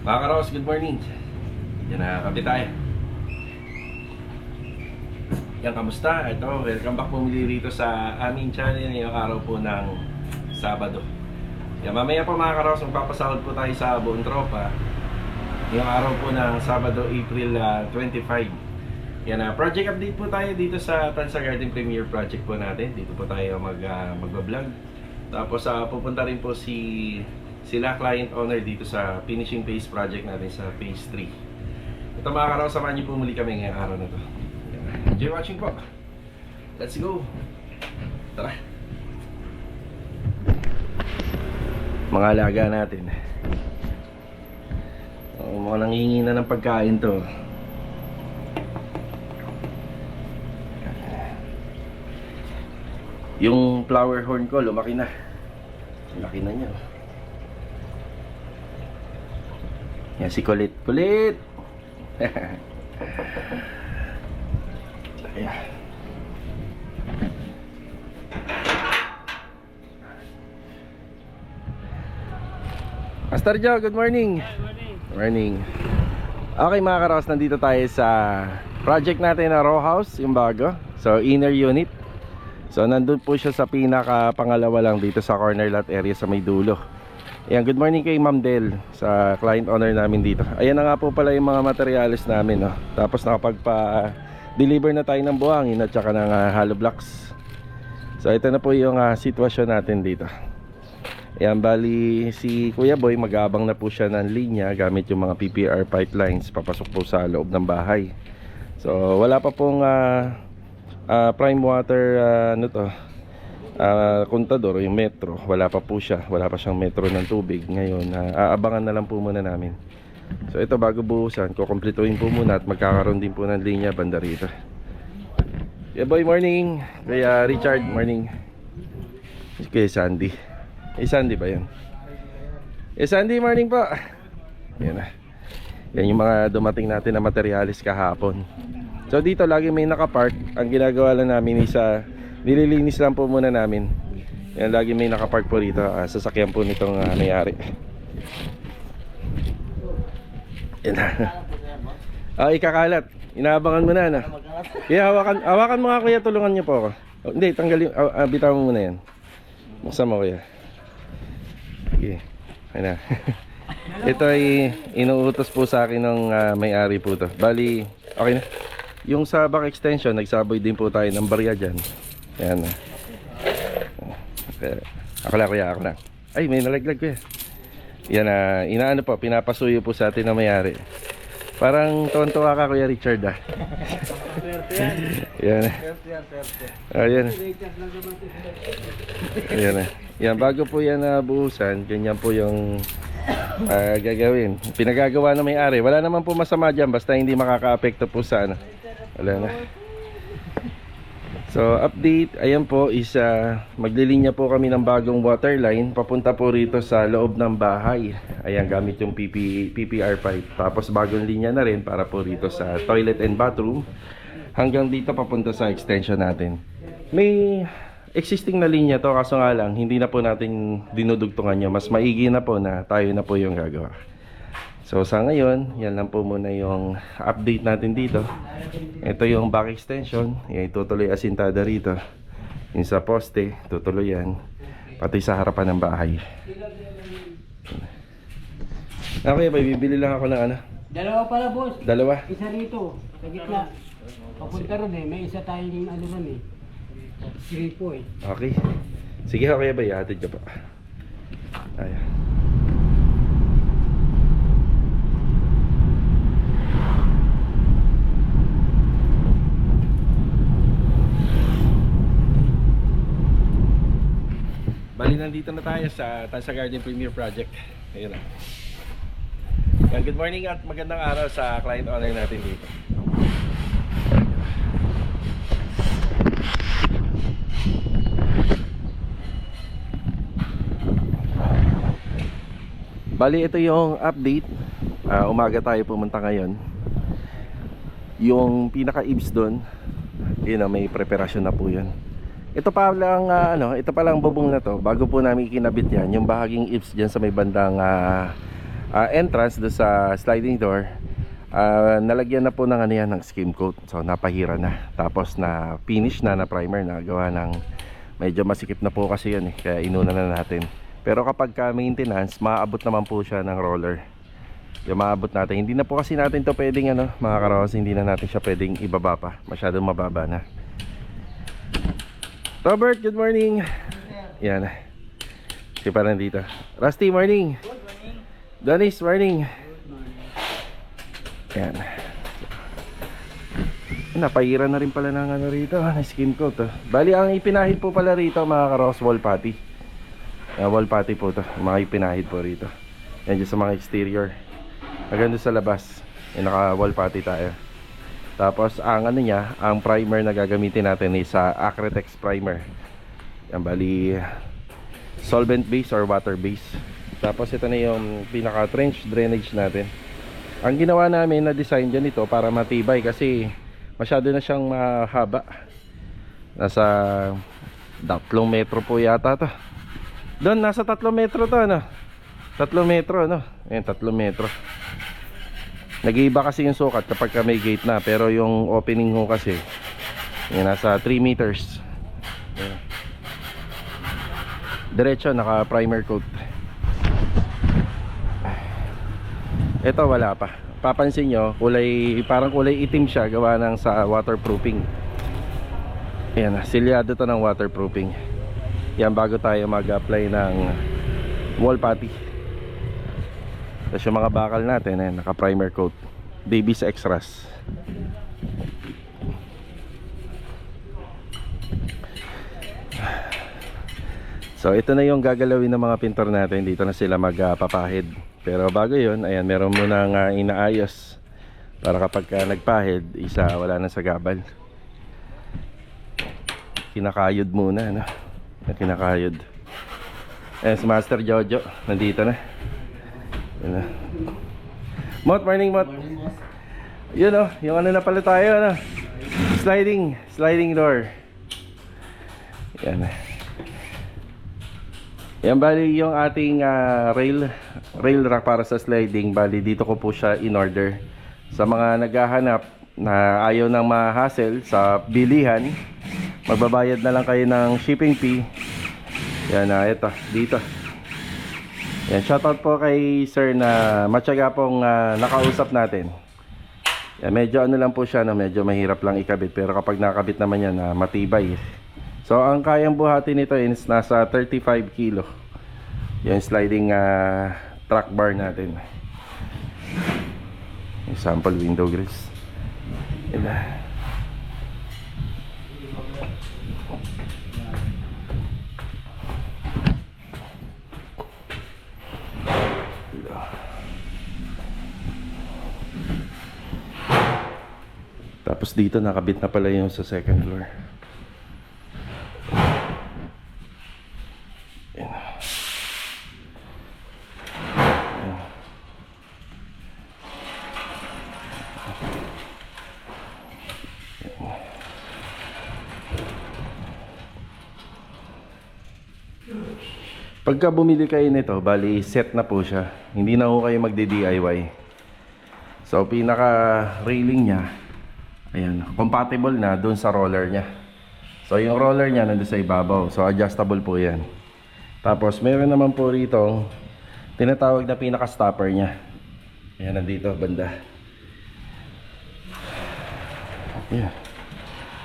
Mga karos, good morning. Yan na, kapit tayo. Yan, kamusta? Ito, welcome back po muli rito sa aming channel ngayong araw po ng Sabado. Yan, mamaya po mga karos, magpapasahod po tayo sa buong tropa ngayong araw po ng Sabado, April 25. Yan na, project update po tayo dito sa Tansa Garden Premier Project po natin. Dito po tayo magbablog. Tapos pupunta rin po sila client owner dito sa finishing phase project natin sa phase 3. Ito mga karaw, samahan niyo po muli kami ngayong araw na to. Enjoy watching po. Let's go. Tara. Mga alaga natin. Mga nangingi na ng pagkain to. Yung flower horn ko lumaki na. Laki na niya. Yan si Kulit. Kulit! Ayan. Master Joe, good morning. Hi, morning. Morning. Okay mga karos, nandito tayo sa project natin na row house, yung bago. So inner unit. So nandun po siya sa pinaka pangalawa lang dito sa corner lot area sa may dulo. Ayan, good morning kay Ma'am Del sa client owner namin dito. Ayan na nga po pala yung mga materials namin, no? Tapos nakapagpa-deliver na tayo ng buhangin at saka ng hollow blocks. So ito na po yung sitwasyon natin dito. Ayan, bali si Kuya Boy mag-aabang na po siya ng linya gamit yung mga PPR pipelines papasok po sa loob ng bahay. So wala pa pong prime water kontador, yung metro, wala pa po siya, wala pa siyang metro ng tubig. Ngayon aabangan na lang po muna namin. So ito, bago buhusan, kukumpletuhin po muna at magkakaroon din po ng linya banda rito. Kuya Boy, morning. Kuya Richard, morning. Kuya Sandy, Sandy ba yun? Sandy, morning po. Yan na. Yan yung mga dumating natin na materialis kahapon. So dito lagi may nakapark. Ang ginagawa lang namin is nililinis lang po muna namin. Yan, lagi may nakapark po rito. Sasakyan po nitong may-ari. Yan na. Ikakalat. Inaabangan mo na, na. Kaya hawakan mo nga kuya, tulungan niyo po ako. Hindi, tanggalin. Bitaw mo muna yan. Buksan mo kuya. Sige. Ayun na. Ito ay inuutos po sa akin ng may-ari po to. Bali, okay na. Yung sa back extension, nagsaboy din po tayo ng barya dyan. Ayan. Ako lang kuya, ako lang. Ay, may nalaglag kuya. Yan na, inaano po, pinapasuyo po sa atin na may-ari. Parang tuwan-tuwa ka kuya Richard Yan. Ayan. Ayan na. Yan, bago po yan buhusan, ganyan po yung gagawin. Pinagagawa ng may-ari. Wala naman po masama dyan, basta hindi makaka-apekto po sa ano. Wala na. So update, ayan po is maglilinya po kami ng bagong water line papunta po rito sa loob ng bahay. Ayan, gamit yung PPR pipe. Tapos bagong linya na rin para po rito sa toilet and bathroom. Hanggang dito papunta sa extension natin. May existing na linya to, kaso nga lang hindi na po natin dinudugtungan nyo. Mas maigi na po na tayo na po yung gagawa. So sa ngayon, yan lang po muna yung update natin dito. Ito yung back extension. Yan, itutuloy asintada rito. Yung sa poste, tutuloy yan. Pati sa harapan ng bahay. Okay, bibili lang ako ng ano. Dalawa pala, boss. Dalawa? Isa rito, sa gitna. Papunta ron eh, may isa tayong ano ron eh. Gripo eh. Okay. Sige, okay ba? Ihatid ka pa. Ayan. Bali, nandito na tayo sa Tansa Garden Premier Project. Ayun na. Yan, good morning at magandang araw sa client owner natin dito. Bali, ito yung update. Umaga tayo pumunta ngayon. Yung pinaka-ibs doon, yun na, may preparasyon na po yun. Ito pa lang ito pa lang bubong na to bago po namin kinabit yan, yung bahaging ibs diyan sa may bandang entrance do sa sliding door, nalagyan na po ng ano yan, ng skim coat. So napahira na, tapos na finish na primer na, gawa ng medyo masikip na po kasi yun kaya inuna na natin. Pero kapag ka maintenance, maaabot naman po siya ng roller. Yung maabot natin, hindi na po kasi natin to pwedeng mga karos, hindi na natin siya pwedeng ibaba pa, masyadong mababa na. Robert, good morning. Yan, si pa nandito. Rusty, morning. Good morning. Dennis, morning. Good morning. Yan, napahira na rin pala ng rito, skin coat. Bali, ang ipinahid po pala rito mga karos, wall putty. Wall putty po to, mga ipinahid po rito. Yan dyan sa mga exterior. Hanggang doon sa labas, naka wall putty tayo. Tapos ang niya, ang primer na gagamitin natin is Acrytex primer. Yan, bali solvent base or water base. Tapos ito na yung pinaka trench drainage natin. Ang ginawa namin na design dyan ito para matibay kasi masyado na siyang mahaba. Nasa 3 metro po yata to. Doon, nasa 3 metro to, 3 metro, Ayan, 3 metro. Nag-iiba kasi yung sukat kapag may gate na, pero yung opening ho kasi yan, nasa 3 meters. Ayan. Diretso, naka primer coat. Ito wala pa. Papansin nyo, parang kulay itim siya, gawa ng sa waterproofing. Ayan, silyado to ng waterproofing. Yan, bago tayo mag-apply ng wall putty. Tapos yung mga bakal natin, naka primer coat, Davies Extras. So ito na yung gagalawin ng mga pintor natin. Dito na sila magpapahid. Pero bago yun, ayan, meron munang inaayos para kapag nagpahid, isa wala na sa gabal. Kinakayod muna, kinakayod. Ayan, si Master Jojo nandito na. Mot, morning Mot. Yun yung na pala tayo, sliding door. Yan. Yan, bali yung ating rail rack para sa sliding. Bali dito ko po siya in order. Sa mga naghahanap na ayaw nang ma-hassle sa bilihan, magbabayad na lang kayo ng shipping fee. Yan, ito dito. Yan, shoutout po kay sir na matyaga pong nakausap natin. Yan, medyo lang po siya, medyo mahirap lang ikabit, pero kapag nakabit naman yan, matibay. So ang kayang buhatin nito is nasa 35 kilo. Yung sliding track bar natin. Yung sample window grills. Yan na. Tapos dito nakabit na pala yung sa second floor. Yan. Yan. Pagka bumili kayo nito, bali set na po siya. Hindi na ho kayo magdi-DIY. So pinaka railing niya, ayan, compatible na doon sa roller niya. So yung roller niya nandun sa ibabaw. So adjustable po yan. Tapos meron naman po rito tinatawag na pinaka stopper niya. Ayan, nandito banda. Yeah.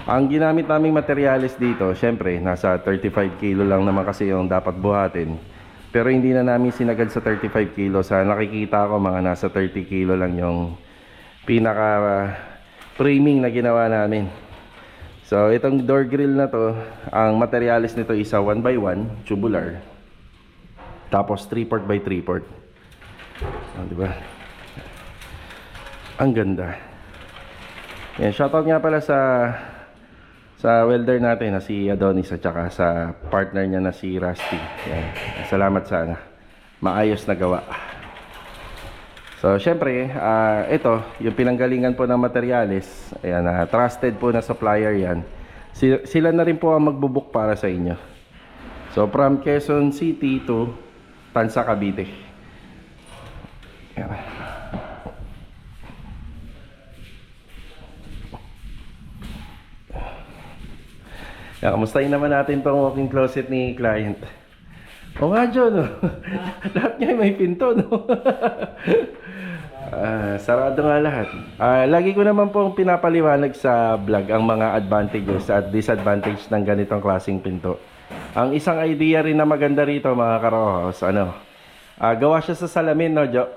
Ang ginamit naming materyales dito, syempre nasa 35 kilo lang naman kasi yung dapat buhatin. Pero hindi na namin sinagad sa 35 kilo. Sa nakikita ko mga nasa 30 kilo lang yung pinaka framing na ginawa namin. So itong door grill na to, ang materials nito isa 1x1 tubular, tapos 3/4 by 3/4. Diba? Ang ganda. Yan, shoutout nga pala sa welder natin na si Adonis at saka sa partner niya na si Rusty. Yan. Salamat sana. Maayos na gawa. So, syempre, ito, yung pinanggalingan po ng materyales, ayan, trusted po na supplier yan. Sila na rin po ang magbubook para sa inyo. So, from Quezon City to Tansa, Cavite. Yan. Yan, kamustahin naman natin tong walk-in closet ni client. O nga, John, no? Lahat nga may pinto, no? Sarado nga lahat. Lagi ko naman pong pinapaliwanag sa vlog ang mga advantages at disadvantages ng ganitong klaseng pinto. Ang isang idea rin na maganda rito, mga karohos, gawa siya sa salamin, no, Jo?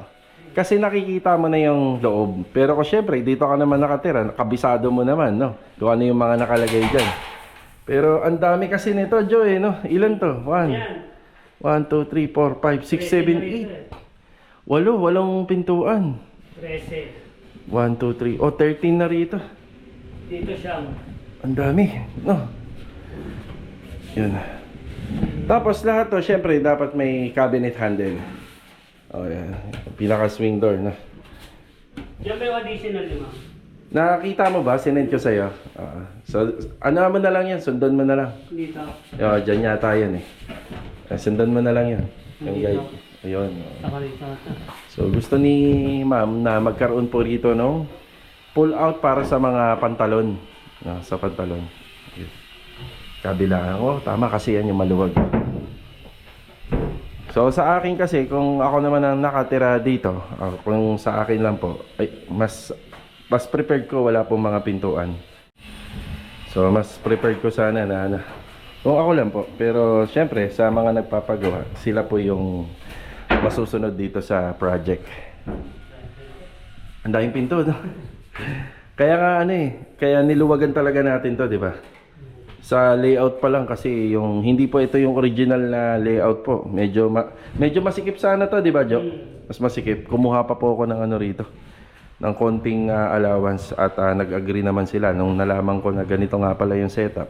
Kasi nakikita mo na yung loob. Pero kung syempre, dito ka naman nakatira, kabisado mo naman, no? Kung ano yung mga nakalagay dyan. Pero ang dami kasi nito, Jo, eh, no? Ilan to? 1, 2, 3, 4, 5, 6, 7, 8. Walong pintuan. 13. 1, 2, 3. Oh, 13 na rito. Dito siya. Ang dami, no? Yun. Tapos lahat to, syempre, dapat may cabinet handle. Oh, yan. Pinaka swing door, no? Diyan may additional naman. Nakakita mo ba? Sinend ko sa'yo. So, ano mo na lang yan? Sundan mo na lang. Dito. Dyan yata yan eh. Sundan mo na lang yan. Yung guide. Ayun. Saka dito. So, gusto ni ma'am na magkaroon po rito ng pull out para sa mga pantalon. Sa pantalon. Ayun. Kabilaan. Oh, tama kasi yan yung maluwag. So, sa akin kasi, kung ako naman ang nakatira dito, kung sa akin lang po, ay, mas prepared ko wala pong mga pintuan. So mas prepared ko sana na kung ako lang po. Pero syempre sa mga nagpapagawa, sila po yung masusunod dito sa project. Ang daming pinto, no? Kaya nga kaya niluwagan talaga natin to, di ba? Sa layout pa lang kasi yung hindi po ito yung original na layout po. Medyo masikip sana to, di ba, Jo? Mas masikip. Kumuha pa po ako ng rito, ng konting allowance at nag-agree naman sila nung nalaman ko na ganito nga pala yung setup.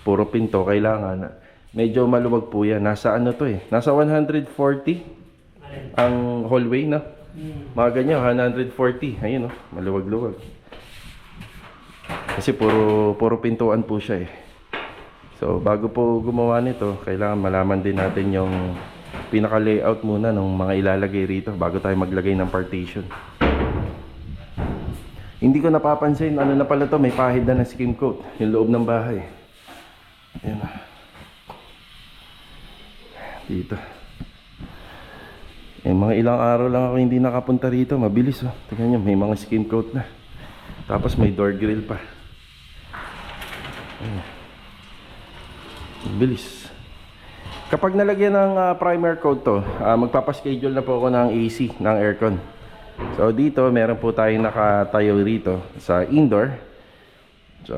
Puro pinto, kailangan medyo maluwag po yan. Nasa nasa 140 ang hallway, no? Mga ganyan, 140. Ayun, no? Maluwag-luwag. Kasi puro pintuan po siya eh. So, bago po gumawa nito, kailangan malaman din natin yung pinaka-layout muna ng mga ilalagay rito bago tayo maglagay ng partition. Hindi ko napapansin, ano na pala to, may pahid na skim coat, yung loob ng bahay. Ayan. Dito. Mga ilang araw lang ako hindi nakapunta rito, mabilis oh. Tingnan nyo, may mga skim coat na. Tapos may door grill pa. Ayan. Mabilis. Kapag nalagyan ng primer coat to, magpapaschedule na po ako ng AC, ng aircon. So dito meron po tayong nakatayo rito sa indoor. So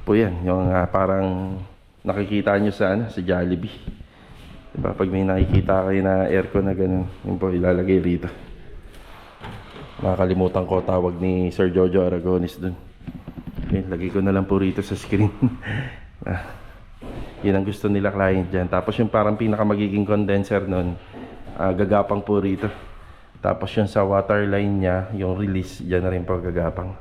po yan, yung parang nakikita nyo sa sa Jollibee. Diba? Pag may nakikita kayo na aircon na ganun, yun po ilalagay rito. Makakalimutan ko tawag ni Sir Jojo Aragones dun. Okay, lagay ko na lang po rito sa screen. Yun ang gusto nila client dyan. Tapos yung parang pinaka magiging condenser nun, gagapang po rito. Tapos yung sa water line niya, yung release, dyan na rin po gagapang.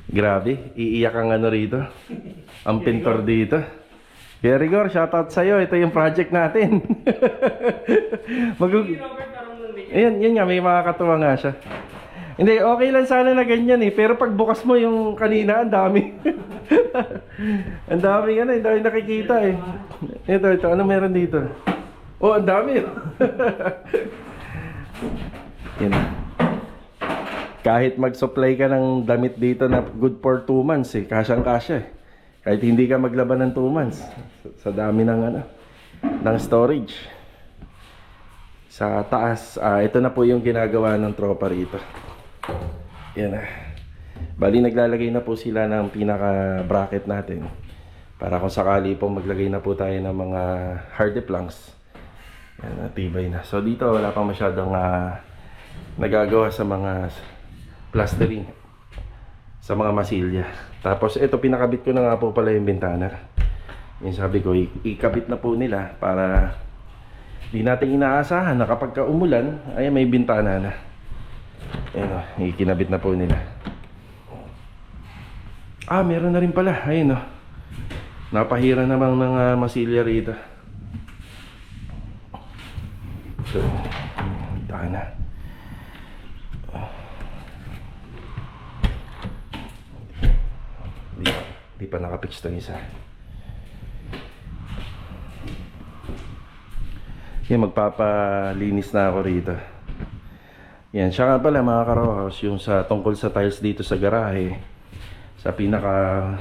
Grabe, iiyak ang rito. Ang pintor dito. Kaya Rigor, shoutout sa'yo. Ito yung project natin. Ayan, yun nga, may makakatuwa nga siya. Hindi, okay lang sana na ganyan eh. Pero pag bukas mo yung kanina, ang dami. Ang dami ang dami nakikita eh. Ito, ano meron dito? Oh, ang dami. Yan. Kahit mag-supply ka ng damit dito na good for 2 months eh. Kasyang-kasya eh. Kahit hindi ka maglaban ng 2 months. Sa dami ng ng storage. Sa taas, ito na po yung ginagawa ng tropa rito. Yan na. Bali naglalagay na po sila ng pinaka bracket natin para kung sakali po maglagay na po tayo ng mga hardy planks. Yan, tibay na. So dito wala pang masyadong nagagawa sa mga plastering, sa mga masilya. Tapos ito pinakabit ko na nga po pala yung bintana. Yung sabi ko ikabit na po nila para di natin inaasahan na kapag umulan ay may bintana na. Ayan o, ikinabit na po nila. Ah, meron na rin pala. Ayun oh. Napahira namang ng masilya rito. So, tahan na. Di pa nakapix to isa. Yan, magpapalinis na ako rito. Yan, siya nga pala mga karohos, yung sa tungkol sa tiles dito sa garahe, sa pinaka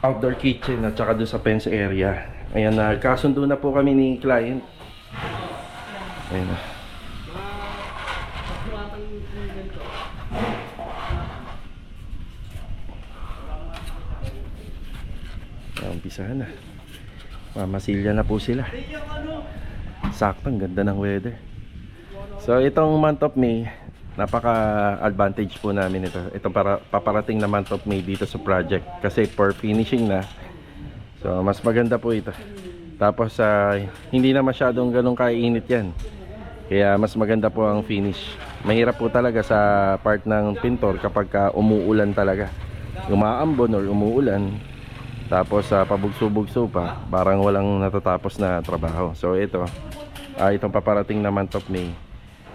outdoor kitchen at saka doon sa fence area. Ayan, nagkasundo na po kami ni client. Ayan na. Umpisahan na. Mamasilya na po sila. Sakto, ang ganda ng weather. So itong month of May, napaka-advantage po namin ito. Itong paparating na month of May dito sa project. Kasi for finishing na. So mas maganda po ito. Tapos hindi na masyadong ganun kainit yan. Kaya mas maganda po ang finish. Mahirap po talaga sa part ng pintor kapag umuulan talaga. Umaambon or umuulan. Tapos pabugso-bugso pa, parang walang natatapos na trabaho. So ito, itong paparating na month of May,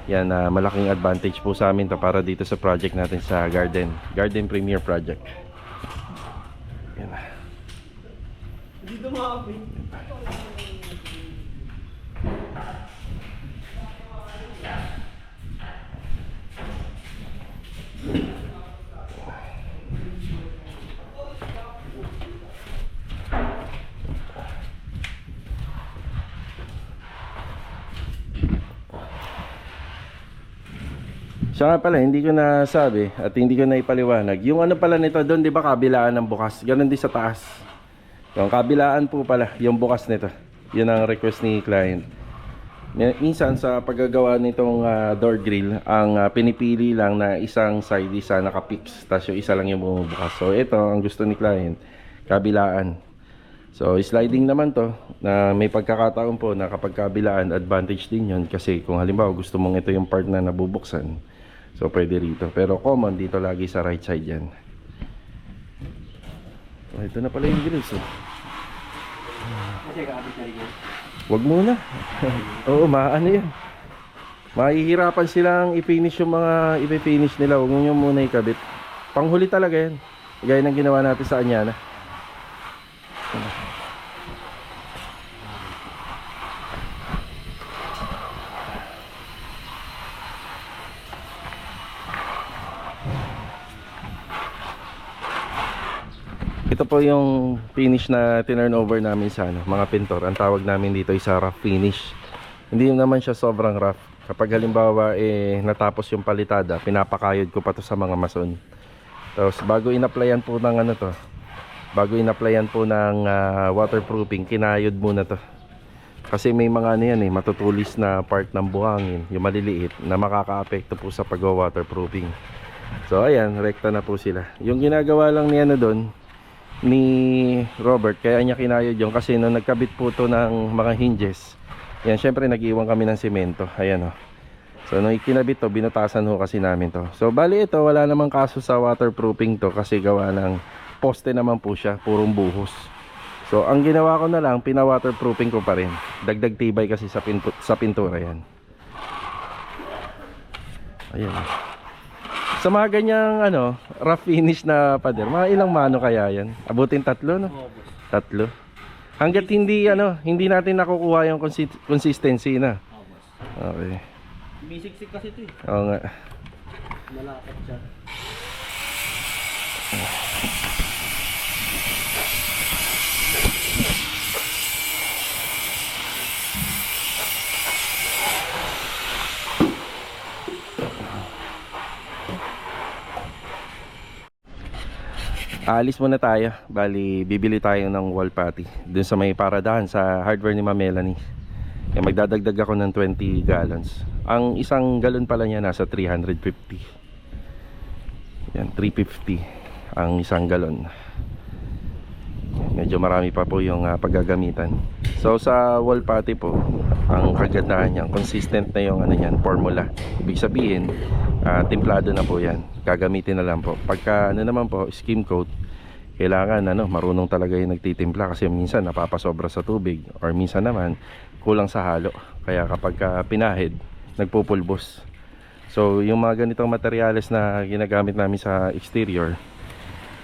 yan, malaking advantage po sa amin to para dito sa project natin sa Garden Premier Project. Yan. Dito mga siya nga pala, hindi ko nasabi at hindi ko na ipaliwanag. Yung ano pala nito doon, di ba kabilaan ng bukas? Ganon din sa taas. Yung kabilaan po pala, yung bukas nito. Yun ang request ni client. Minsan sa paggagawa nitong door grill, ang pinipili lang na isang side isa nakapix. Tapos yung isa lang yung bumubukas. So ito, ang gusto ni client, kabilaan. So sliding naman to, na may pagkakataon po na kapag kabilaan, advantage din yun. Kasi kung halimbawa gusto mong ito yung part na nabubuksan, so pwede rito. Pero common dito lagi sa right side yan. Oh, ito na pala yung grills eh. Wag muna. Oo, maano yan. Mahihirapan silang i-finish yung mga i-finish nila. Huwag nyo muna ikabit. Panghuli talaga yan. Gaya ng ginawa natin sa Anyana. Ito po yung finish na tinurn over namin sa mga pintor. Ang tawag namin dito ay sa rough finish. Hindi naman siya sobrang rough. Kapag halimbawa natapos yung palitada, pinapakayod ko pa to sa mga mason. Tapos bago in-applyan po ng waterproofing, kinayod muna to. Kasi may mga matutulis na part ng buhangin, yung maliliit, na makaka-apekto po sa pag-waterproofing. So ayan, rekta na po sila. Yung ginagawa lang niya doon ni Robert, kaya niya kinayod yung kasi nung nagkabit po to ng mga hinges, yan, syempre nag-iwan kami ng semento. Ayan o. So nung ikinabit to, binutasan ho kasi namin to. So bali ito, wala namang kaso sa waterproofing to kasi gawa ng poste naman po siya, purong buhos. So ang ginawa ko na lang, pina-waterproofing ko pa rin. Dagdag tibay kasi sa pintura yan. Ayan. Sa mga ganyang rough finish na pader, mga ilang mano kaya yan? Abutin 3, no? 3. Hangga't hindi natin nakukuha yung consistency na. Okay. Basic kasi ito eh. Oo nga. Malapit siya. Aalis muna tayo. Bali, bibili tayo ng wall putty dun sa may paradahan sa hardware ni Ma'am Melanie. Kaya magdadagdag ako ng 20 gallons. Ang isang galon pala niya nasa 350. Yan, 350 ang isang galon. Medyo marami pa po yung paggagamitan. So sa wall putty po, ang kagandahan niyan, consistent na yung ano niyan, formula. Ibig sabihin, templado na po 'yan. Gagamitin na lang po. Pagka ano naman po, skim coat, kailangan marunong talaga yung nagtitimpla kasi minsan napapasobra sa tubig or minsan naman kulang sa halo. Kaya kapag pinahid, nagpupulbos. So yung mga ganitong materyales na ginagamit namin sa exterior,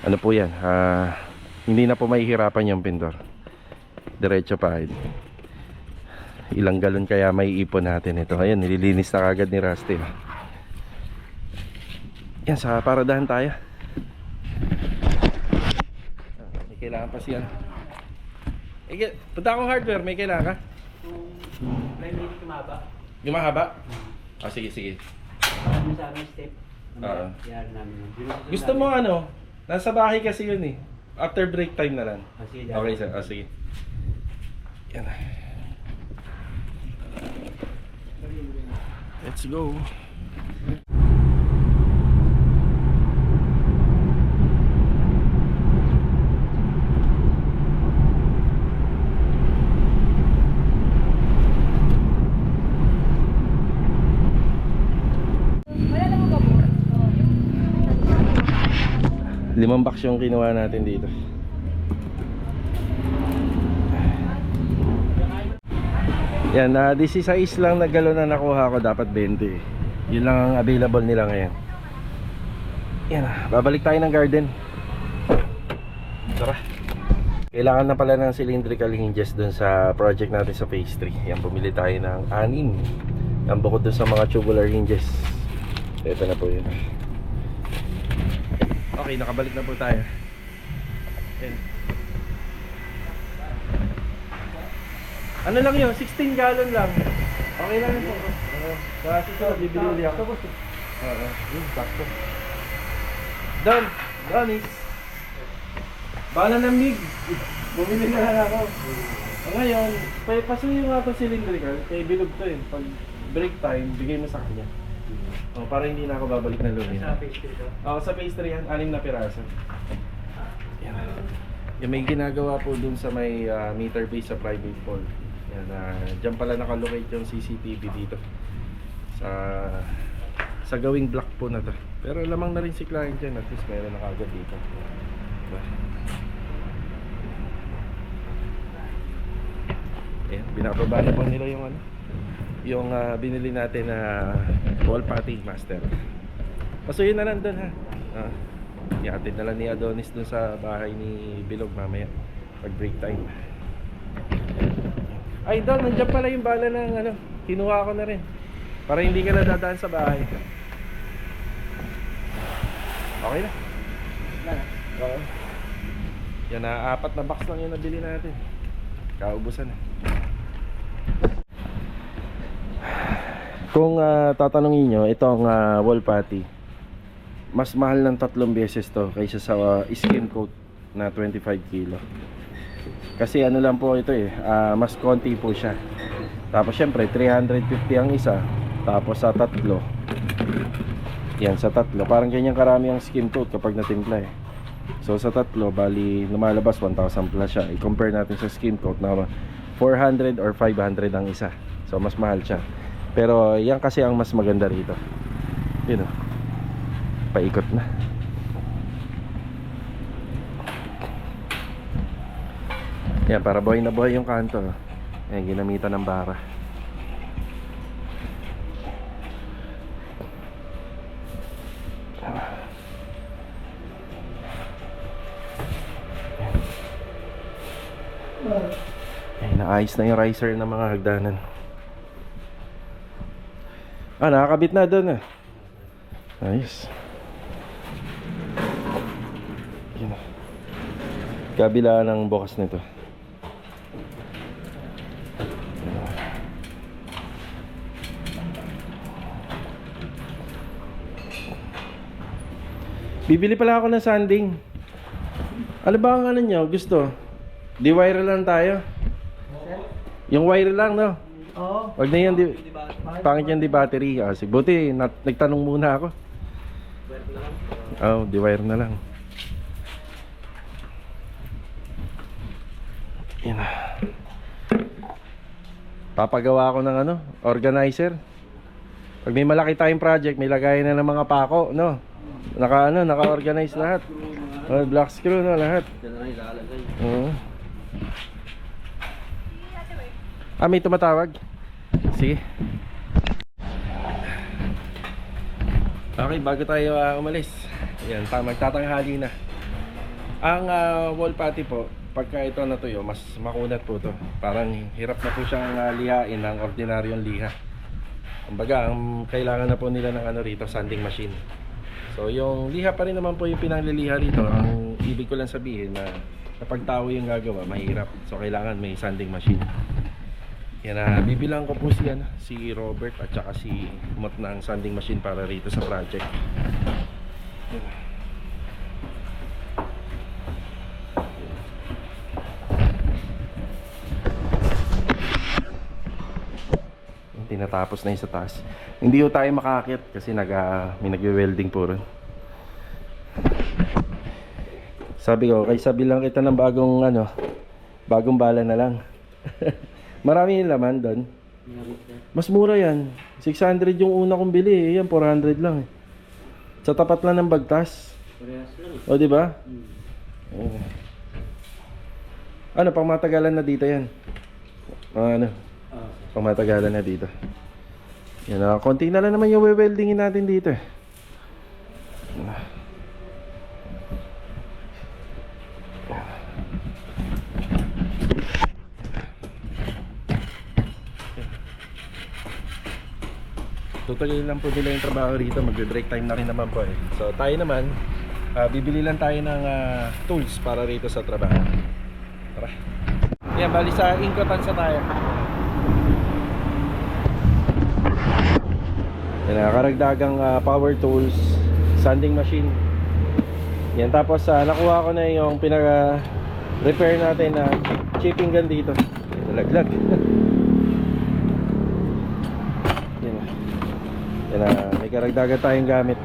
ano po 'yan, hindi na po mahihirapan yung pintor. Diretso pahid. Ilang galon kaya may ipon natin ito. Ayun, nililinis na kagad ni Rusty. Yan, sa paradahan tayo. May kailangan pa siya. Punta akong hardware, may kailangan ka? May hindi kumaba. Yung mahaba? Sige, sige. Ano sa aming step? Oo. Yan namin. Gusto mo nasa bahay kasi yun eh. After break time na lang. Sige. Okay sir, sige. Yan. Let's go. Limang box yung kinuha natin dito. Yan, 16 lang na galon na nakuha ko, dapat 20. Yun lang ang available nila ngayon. Yan, babalik tayo ng garden. Tara. Kailangan na pala ng cylindrical hinges dun sa project natin sa phase 3. Yan, bumili tayo ng 6. Yan, bukod dun sa mga tubular hinges. Ito na po yun. Okay, nakabalik na po tayo. Yan. Ano lang yun? 16 gallon lang. Okay lang yun po. Kasi ito, bibili ulit ako. Sakto. Donis. Bala ng mig. Bumili na lang ako. Ngayon, pasuyo nga ito cylindrical. Kaya bilog to yun. Pag break time, bigay mo sa kanya. Para hindi na ako babalik na lumin. Sa phase 3 to? Sa phase 3 yan, 6 na piraso. Yan. Yung may ginagawa po dun sa may meter base sa private pole. Yan, dyan pala nakalocate yung CCTV dito sa gawing block po na to. Pero lamang na rin si client dyan, at least meron na kagad dito. Diba? Ayan, binababa na po nila yung yung binili natin na wall putty master. Pasuyin na lang dun ha. Iatid na lang ni Adonis dun sa bahay ni Bilog mamaya pag break time. Ay doon, nandiyan pala yung bala ng kinuha ko na rin para hindi ka na dadaan sa bahay. Okay na. Oo. Yan na, 4 na box lang yung nabili natin. Kaubusan na. Kung tatanungin nyo, itong wall putty, mas mahal ng 3 beses to kaysa sa skim coat na 25 kilo. Kasi ano lang po ito mas konti po siya. Tapos syempre 350 ang isa. Tapos sa tatlo, yan sa tatlo, parang ganyan karami ang skim coat kapag natimpla So sa tatlo, bali lumalabas 1,000 plus siya. I-compare natin sa skim coat na 400 or 500 ang isa. So mas mahal siya. Pero yan kasi ang mas maganda rito. Yun paikot na. Yan, para buhay na buhay yung kanto. Yan, ginamitan ng bara. Yan, naayos na yung riser ng mga hagdanan. Nakakabit na doon Ayos. Yan. Kabila ng bukas nito. Bibili pala ako ng sanding. Ano ba ang nyo? Gusto? Di-wire lang tayo. Yung wire lang, no? Oo. Wag na yan, pangit yan di battery. Sige, buti, nagtanong muna ako. Di-wire na lang. Yan. Papagawa ako ng organizer. Pag may malaki tayong project, may lagayan na ng mga pako, no? Naka-organize lahat. Black screw, no? Lahat. Oo. May tumatawag? Sige. Okay, bago tayo umalis. Ayan, magtatanghali na. Ang wall putty po, pagka ito natuyo, mas makunat po to. Parang hirap na po siyang lihain ng ordinaryong liha. Kumbaga, ang kailangan na po nila ng rito, sanding machine. So, yung liha pa rin naman po yung pinangliliha rito. Ang ibig ko lang sabihin na kapag tao yung gagawa, mahirap. So, kailangan may sanding machine. Yan, bibilang ko po si Robert at saka si Mot ng sanding machine para rito sa project. Tinatapos na yung sa taas. Hindi ho tayo makakit kasi may nagwe-welding po ron. Sabi ko, kay sabi lang kita ng bagong bala na lang. Marami yung laman doon. Mas mura yan. 600 yung una kong bili, yan 400 lang. Sa tapat lang ng bagtas. O di ba? Pang matagalan na dito yan. Pamatagalan na dito. Yan, konti na lang naman yung weldingin natin dito eh. Tutuloy lang po nila yung trabaho rito. Magbe-break time na rin naman po eh. So tayo naman, bibili lang tayo ng tools para rito sa trabaho. Tara. Yan, bali sa Incotansa tayo. Yan, karagdagang power tools, sanding machine. Yan, tapos nakuha ko na yung repair natin na chipping gun dito. Nalaglag. Yan, may karagdagan tayong gamit.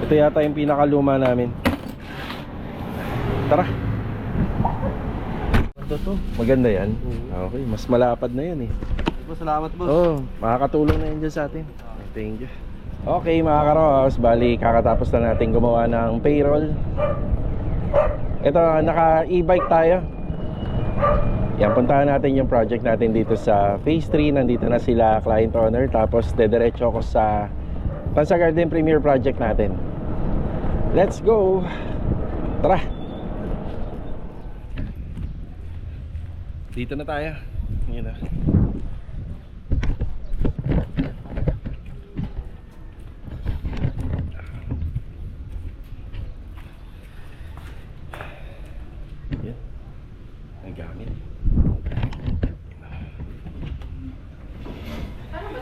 Ito yata yung pinakaluma namin. Tara. Ito. Maganda yan. Okay, mas malapad na yan eh. Salamat, boss. Oh, makakatulong na yan dyan sa atin. Thank you. Okay mga karos, bali kakatapos na natin gumawa ng payroll. Ito, naka-e-bike tayo. Yan, puntahan natin yung project natin dito sa Phase 3. Nandito na sila, client owner. Tapos dediretso ako sa Tansa Garden Premier project natin. Let's go! Tara! Dito na tayo. Yun na.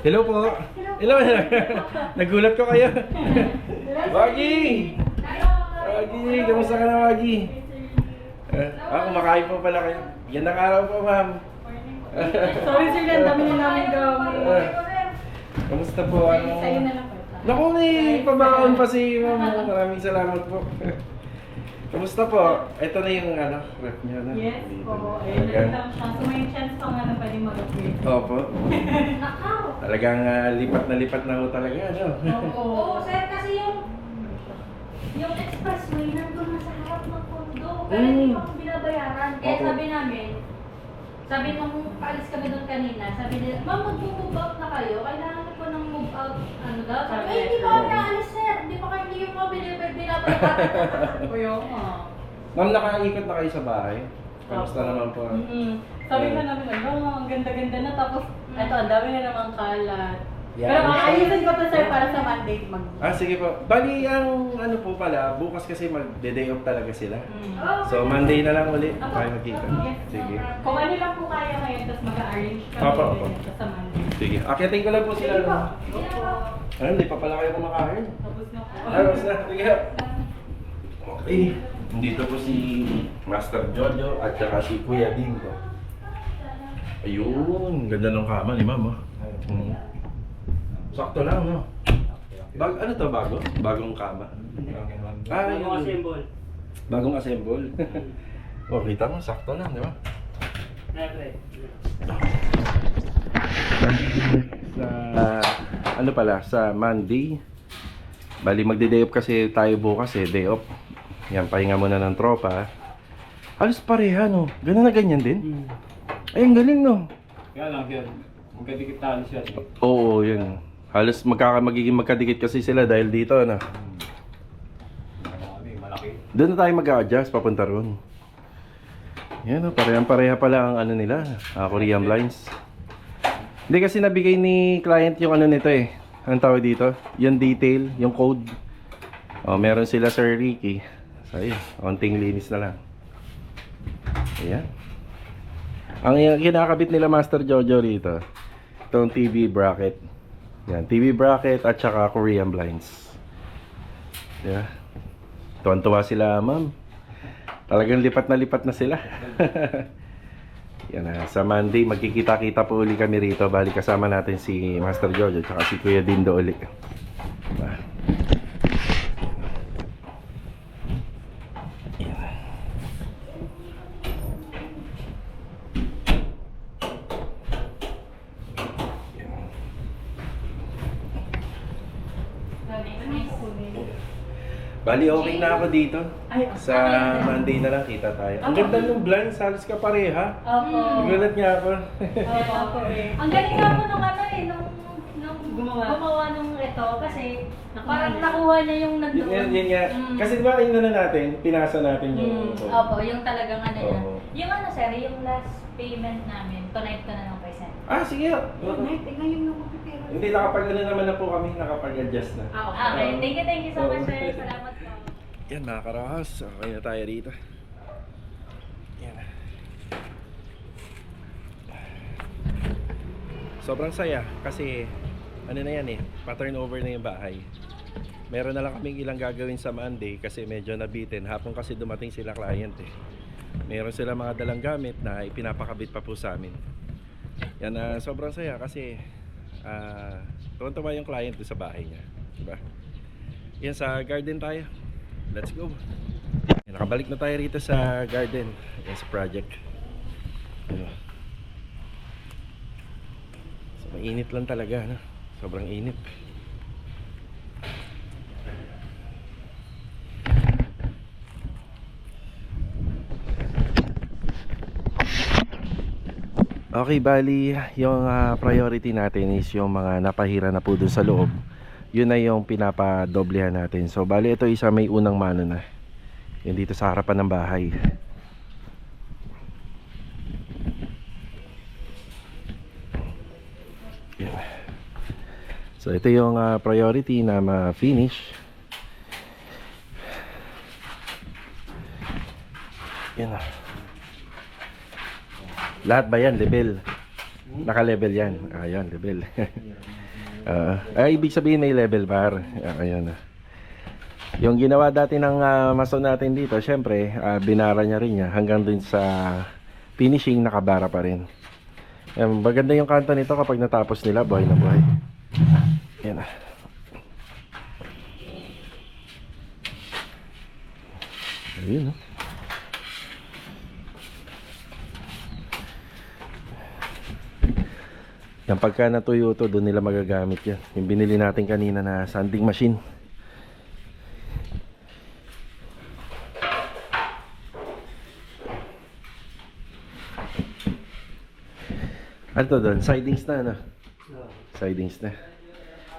Hello po. Hello. Nagulat ko kayo. Wagi! Wagi, kamusta ka na, Wagi? Kumakain po pala kayo. Gandang araw po, ma'am. Sorry sir, ang dami na namin gawin. Kamusta po? Sa'yo na lang po. Naku, may pabaon pa si ma'am. Maraming salamat po. Kamusta po? Ito na yung rep niya na. Yes po. Ayun na lang siya. So may chance pa nga na pwede mag-upgrade. Opo. Nakaw! Talagang lipat na ho talaga, no? Oo, sir, kasi yung expressway nandun na sa harap ng kondo. Pero hindi pa ako binabayaran. Kaya sabi namin, sabi nung paalis kami doon kanina, sabi nila, ma'am, mag-move out na kayo. Kailangan na po ng move out, daw. Sabi, hindi pa ako naalis, sir. Hindi pa kayo, hindi pa binabayaran. Kuya nga. Ma'am, nakaikot na kayo sa bahay? Kamusta naman po? Sabi na namin, ang ganda-ganda na. Tapos, eto, ang dami na namang kalat. Yeah. Pero ayusin ko to, sir, para sa Monday. Sige po. Bali, ang po pala, bukas kasi mag-day off talaga sila. Oh, So, Monday na lang ulit. Tayo magkita. Yes. Sige. Kung ano lang po kaya ngayon, tapos mag-arrange kami Opo. sa Monday. Sige. Akitin ko lang po sila. Hindi pa pala kayo kumakain. Tapos na po. Ayos na. Sige. Okay. Dito po si Master Jojo at saka si Kuya Dingo. Ayun. Ganda ng kama ni Ma'am. Sakto lang, no? Ano to, bago? Bagong kama? Bagong assemble. Bagong assemble? O, kita mo, sakto lang, di ba? Ano pala, sa Monday. Bali magde-day off kasi tayo bukas day off. Yan, pahinga muna ng tropa. Halos pareha, no? Ganun na ganyan din? Ay, ang galing, no? Kaya lang, sir. Magkadikit tayo siya. Oo, yun. Halos magiging magkadikit kasi sila dahil dito, ano? Malaki. Doon na tayo mag-a-adjust, papunta ron. Yan, no? Parehang-pareha pala ang ano nila, Korean blinds. Hindi kasi nabigay ni client yung ano nito eh. Anong tawag dito? Yung detail, yung code. Oh, meron sila Sir Ricky. So, ayun, konting linis na lang. Ayan. Ang kinakabit nila Master Jojo rito, itong TV bracket. Yan, TV bracket at saka Korean blinds. Yeah. Tuwan-tuwa sila, ma'am. Talagang lipat na sila. Yan na, sa Monday magkikita-kita po uli kami rito. Bali kasama natin si Master Jojo at si Kuya Dindo uli. Diba? Bali, okay na ako dito. Ay, Sa Monday na lang kita tayo. Ang ganda ng blinds, halos ka pareha. Opo. Nagulat niya ako. Opo. Ang galing nga po nung ano eh, nung gumawa nung ito kasi parang nakuha niya yung nandoon. Yun nga. Kasi diba yun na natin, pinasa natin yung... Opo, yung talagang ano niya. Oo. Yung ano sir, yung last payment namin, tonight ko na ng percent. Ah, sige. Ngayon yung magpipira. Hindi, nakapag-ano naman na po kami, nakapag-adjust na. Okay, thank you so much sir. Salamat po. Yan mga karahas, okay na tayo rito. Yan. Sobrang saya kasi ano na yan pattern over na yung bahay. Meron na lang kaming ilang gagawin sa Monday kasi medyo nabitin. Hapon kasi dumating sila client Meron sila mga dalang gamit na ipinapakabit pa po sa amin. Yan, sobrang saya kasi tuwan-tuwa yung client doon sa bahay niya, diba? Yan, sa garden tayo. Let's go. Yan, nakabalik na tayo rito sa garden. Yan, sa project. Yan. So, mainit lang talaga, no? Sobrang init. Okay, bali, yung priority natin is yung mga napahira na po dun sa loob. Yun na yung pinapadoblehan natin. So, bali, ito isa may unang mano na. Yun dito sa harapan ng bahay. Yan. So, ito yung priority na ma-finish. Yan na. Lahat ba yan? Level? Naka-level yan. Ayan, level. Ibig sabihin may level bar. Ayan. Yung ginawa dati ng mason natin dito, syempre, binara niya rin niya. Hanggang dun sa finishing, nakabara pa rin. Maganda yung kanto nito kapag natapos nila, buhay na buhay. Ayan. Ayun, no? Yan, pagka natuyo to, doon nila magagamit yan. Yung binili natin kanina na sanding machine. Ano to doon? Sidings na, ano? Sidings na.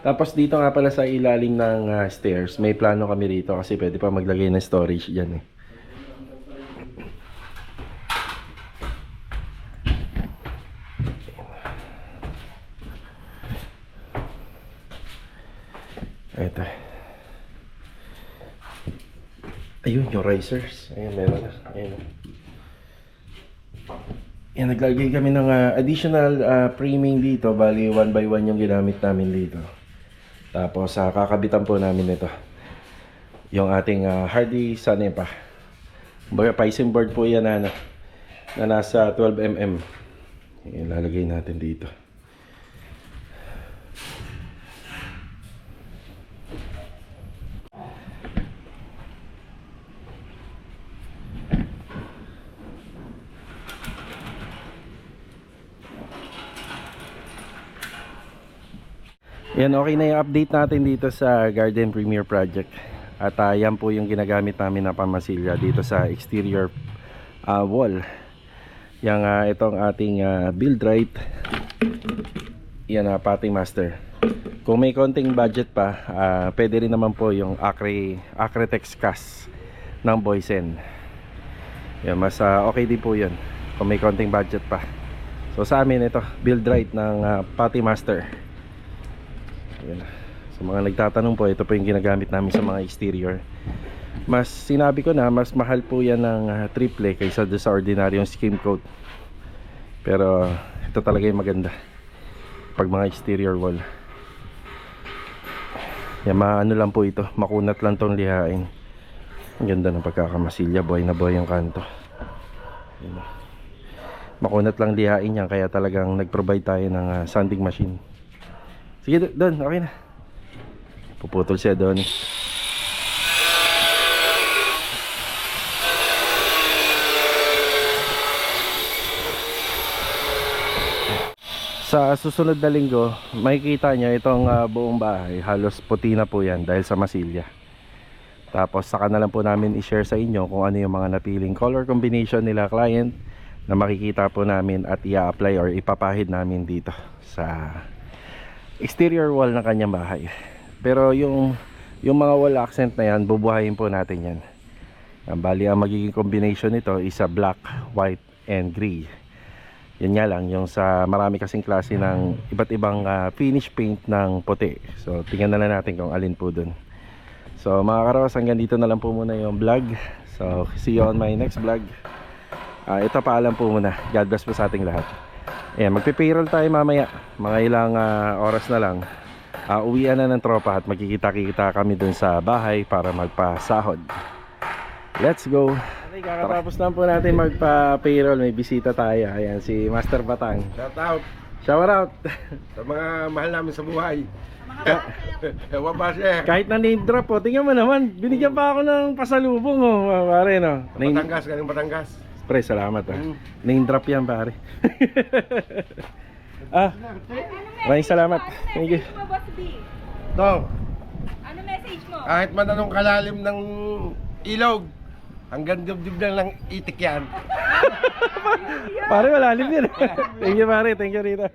Tapos dito nga pala sa ilalim ng stairs, may plano kami rito kasi pwede pa maglagay ng storage dyan Ito. Ayun, yung risers. Ayun, meron na. Ayun. Yan, naglagay kami ng additional framing dito. Bali, 1x1 yung ginamit namin dito. Tapos, kakabitan po namin ito. Yung ating hardy sanepa. Kumbaga, piping board po yan na nasa 12mm. Yan, lalagay natin dito. Yan, okay na yung update natin dito sa Garden Premier Project. At yan po yung ginagamit namin na pamasilya dito sa exterior wall. Yang itong ating build right. Yan, Pati Master. Kung may konting budget pa, pwede rin naman po yung Acretex cast ng Boysen. Yan, mas okay din po yun kung may konting budget pa. So sa amin ito, build right ng Pati Master. Yan. So mga nagtatanong po, ito po yung ginagamit namin sa mga exterior. Mas sinabi ko na, mas mahal po yan ng triple kaysa doon sa ordinaryong skim coat. Pero ito talaga yung maganda pag mga exterior wall. Yan, maano lang po ito, makunat lang tong lihain. Ang ganda ng pagkakamasilya, buhay na buhay yung kanto. Yan. Makunat lang lihain yan, kaya talagang nag-provide tayo ng sanding machine. Sige doon, okay na. Puputol siya doon. Sa susunod na linggo, makikita nyo itong buong bahay, halos puti na po yan dahil sa masilya. Tapos saka na lang po namin i-share sa inyo kung ano yung mga napiling color combination nila client na makikita po namin at i-apply or ipapahid namin dito sa exterior wall ng kanyang bahay. Pero yung mga wall accent na yan, bubuhayin po natin yan. Bali ang magiging combination nito is black, white, and gray. Yan nga lang, yung sa marami kasing klase ng iba't ibang finish paint ng puti. So tingnan na lang natin kung alin po dun. So mga karos, hanggang dito na lang po muna yung vlog. So see you on my next vlog. Ito, paalam po muna. God bless po sa ating lahat. Ayan, magpipayroll tayo mamaya. Mga ilang oras na lang. Uwian na ng tropa at magkikita-kita kami dun sa bahay para magpasahod. Let's go. Okay, kakatapos lang po natin magpa-payroll. May bisita tayo. Ayan, si Master Batang. Shout out Shout out. sa mga mahal namin sa buhay. Ewan ba siya? Kahit na name drop po, tingnan mo naman. Binigyan pa ako ng pasalubong, oh, pare, no? Batangas, galing Batangas. Pre, salamat, name drop yan, pare. Maraming salamat. Thank you. Ano Boss B? No, Ano message mo? kahit man anong kalalim ng ilog, hanggang dibdib na lang itik yan. Pare, malalim yan. Thank you, pare. Thank you, Rita.